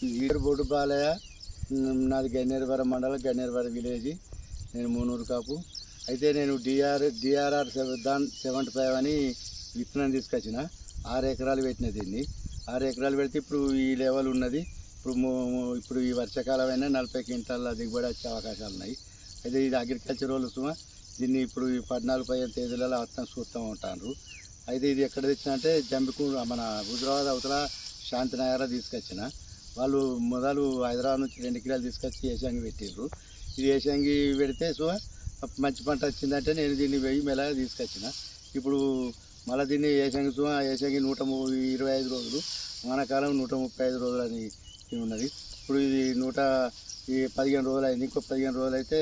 ఈరు బొడ్డు బాలయ్య, నాది గన్నేరువరం మండలం, గన్నేరువరం విలేజ్. నేను మూనూరు కాపు. అయితే నేను డిఆర్ఆర్ 75 అని విత్తనం తీసుకొచ్చిన. 6 ఎకరాలు పెట్టిన దీన్ని. 6 ఎకరాలు పెడితే ఇప్పుడు ఈ లెవెల్ ఉన్నది. ఇప్పుడు ఈ వర్షాకాలం అయినా 40 క్వింటాల దిగుబడి వచ్చే అవకాశాలు ఉన్నాయి. అయితే ఇది అగ్రికల్చర్ వాళ్ళు సుమా దీన్ని ఇప్పుడు ఈ 14-15 తేదీలలో అర్థం చూస్తూ ఉంటారు. అయితే ఇది ఎక్కడ తెచ్చిన అంటే జంబికు మన హుజరాబాద్ అవతల శాంతినగర్ తీసుకొచ్చిన. వాళ్ళు మొదలు హైదరాబాద్ నుంచి 2 ఎకరాలు తీసుకొచ్చి ఏషంగి పెట్టిండ్రు. ఇది ఏషంగి పెడితే సో మంచి పంట వచ్చిందంటే నేను దీన్ని 1000 మెలాగా తీసుకొచ్చిన. ఇప్పుడు మళ్ళీ దీన్ని ఏషంగి ఏషంగి 125 రోజులు, వానాకాలం 135 రోజులు అని ఉన్నది. ఇప్పుడు ఇది 115 రోజులు అయింది. ఇంకో 15 రోజులు అయితే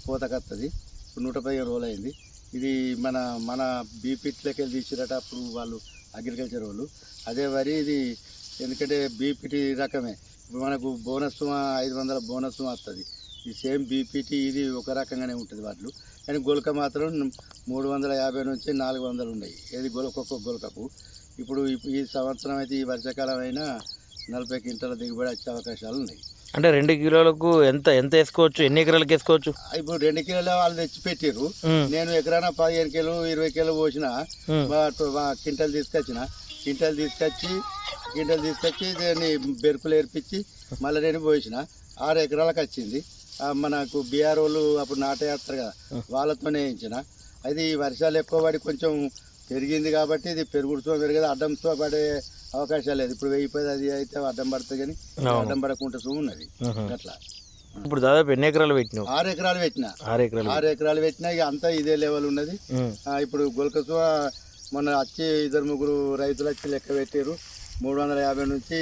కోతకు వస్తుంది. ఇప్పుడు 115 రోజులు అయింది. ఇది మన బీపీటీలోకి వెళ్ళి తీసిరట అప్పుడు వాళ్ళు అగ్రికల్చర్ వాళ్ళు. అదే వరి ఇది, ఎందుకంటే బీపీటీ రకమే. ఇప్పుడు మనకు బోనస్ 500 బోనస్ వస్తుంది. ఈ సేమ్ బీపీటీ ఇది ఒక రకంగానే ఉంటుంది వాటిలో. కానీ గొలక మాత్రం 350 నుంచి 400 ఉన్నాయి. ఏది ఒక్కొక్క గొలకకు. ఇప్పుడు ఈ సంవత్సరం అయితే ఈ వర్షాకాలం అయినా 40 క్వింటాల దిగుబడి వచ్చే అవకాశాలు ఉన్నాయి. అంటే 2 కిలోలకు ఎంత వేసుకోవచ్చు? ఎన్ని ఎకరాలకు వేసుకోవచ్చు? ఇప్పుడు 2 కిలోలు వాళ్ళు తెచ్చి పెట్టారు. నేను ఎకరాన 15 కిలో 20 కిలో పోసిన క్వింటల్ తీసుకొచ్చి దాన్ని బెరుకులు ఏర్పించి మళ్ళీ నేను పోసిన 6 ఎకరాలకు వచ్చింది. మనకు బీఆర్ వాళ్ళు అప్పుడు నాటేస్తారు కదా, వాళ్ళతోనే వేయించిన. అది ఈ వర్షాలు ఎక్కువ పడి కొంచెం పెరిగింది కాబట్టి ఇది పెరగదు, అడ్డంతో పడే అవకాశాలు లేదు. ఇప్పుడు 1000 అది అయితే అడ్డం పడుతుంది, కానీ అడ్డం పడకుండా ఉన్నది అట్లా. ఇప్పుడు దాదాపు ఎన్ని ఎకరాలు పెట్టినావు? 6 ఎకరాలు పెట్టిన. 6 ఎకరాలు పెట్టినా ఇక అంతా ఇదే లెవెల్ ఉన్నది. ఇప్పుడు గొలకసు మొన్న వచ్చి 2-3 రైతులు వచ్చి లెక్క పెట్టారు. 350 నుంచి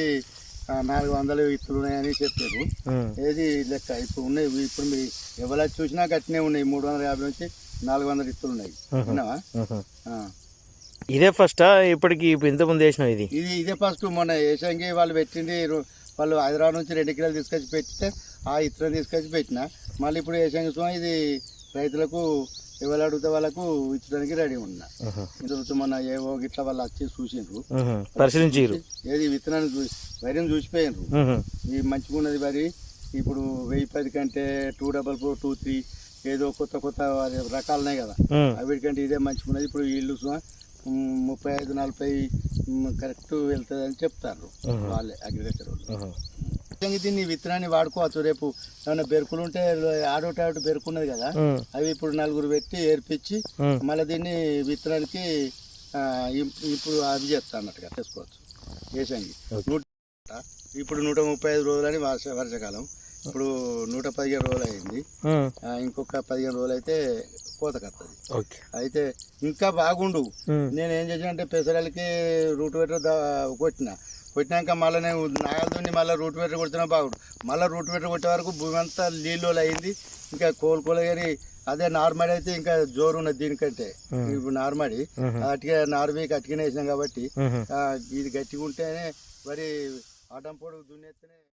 400 ఇత్తులు ఉన్నాయని చెప్పారు. ఏది లెక్క ఇప్పుడు ఉన్నాయి. ఇప్పుడు మీరు ఎవరు చూసినా గట్టినే ఉన్నాయి. 350 నుంచి 400 ఇత్తులు ఉన్నాయి. విన్నావా? ఇదే ఫస్టా ఇప్పటికి ఇంతకుముందు వేసినావు? ఇదే ఫస్ట్. మొన్న ఏషంగి వాళ్ళు పెట్టింది. వాళ్ళు హైదరాబాద్ నుంచి 2 ఎకరాలు తీసుకొచ్చి పెట్టితే ఆ ఇత్తనం తీసుకొచ్చి పెట్టిన. మళ్ళీ ఇప్పుడు ఏషంగి ఇది రైతులకు ఎవరు అడిగితే వాళ్ళకు ఇచ్చడానికి రెడీ ఉన్నా. ఇంత మొన్న ఏవో గిట్లా వాళ్ళు వచ్చి చూసిండ్రు, పరిశీలించారు. ఏది విత్తనాన్ని వరిని చూసిపోయినరు. ఇది మంచిగా ఉన్నది వరి. ఇప్పుడు 1010 కంటే 244, 23 ఏదో కొత్త రకాలు ఉన్నాయి కదా, వీటికంటే ఇదే మంచిగా ఉన్నది. ఇప్పుడు వీళ్ళు 35-40 కరెక్ట్ వెళ్తుంది అని చెప్తారు వాళ్ళే అగ్రికల్చర్ వాళ్ళు. దీన్ని విత్తనాన్ని వాడుకోవచ్చు. రేపు ఏమైనా బెరుకులు ఉంటే ఆడోటాడు బెరుకున్నది కదా, అవి ఇప్పుడు 4 పెట్టి ఏర్పించి మళ్ళీ దీన్ని విత్తనానికి ఇప్పుడు అవి చేస్తా అన్నట్టుగా చేసుకోవచ్చు. వేసంగి ఇప్పుడు 135 రోజులని వర్షాకాలం. ఇప్పుడు 115 రోజులు అయింది. ఇంకొక 15 రోజులు అయితే కోతకు వస్తుంది. అయితే ఇంకా బాగుండు. నేను ఏం చేసిన అంటే పెసరలకి రూట్ వెటర్ కొట్టినాక మళ్ళీ నేను నాగలతోని మళ్ళీ రూట్ వెటర్ కొడుతున్నా బాగుండు. మళ్ళీ రూట్ వెటర్ కొట్టే వరకు భూమి అంతా నీళ్ళు అయింది. ఇంకా కోలుకోలే. కానీ అదే నార్మడి అయితే ఇంకా జోరు ఉన్నది దీనికంటే. ఇప్పుడు నార్మడి అటుగా నార్మీకి అటుకనే వేసినాం కాబట్టి ఇది గట్టిగా ఉంటేనే మరి ఆటం పొడుగు దున్నేస్తేనే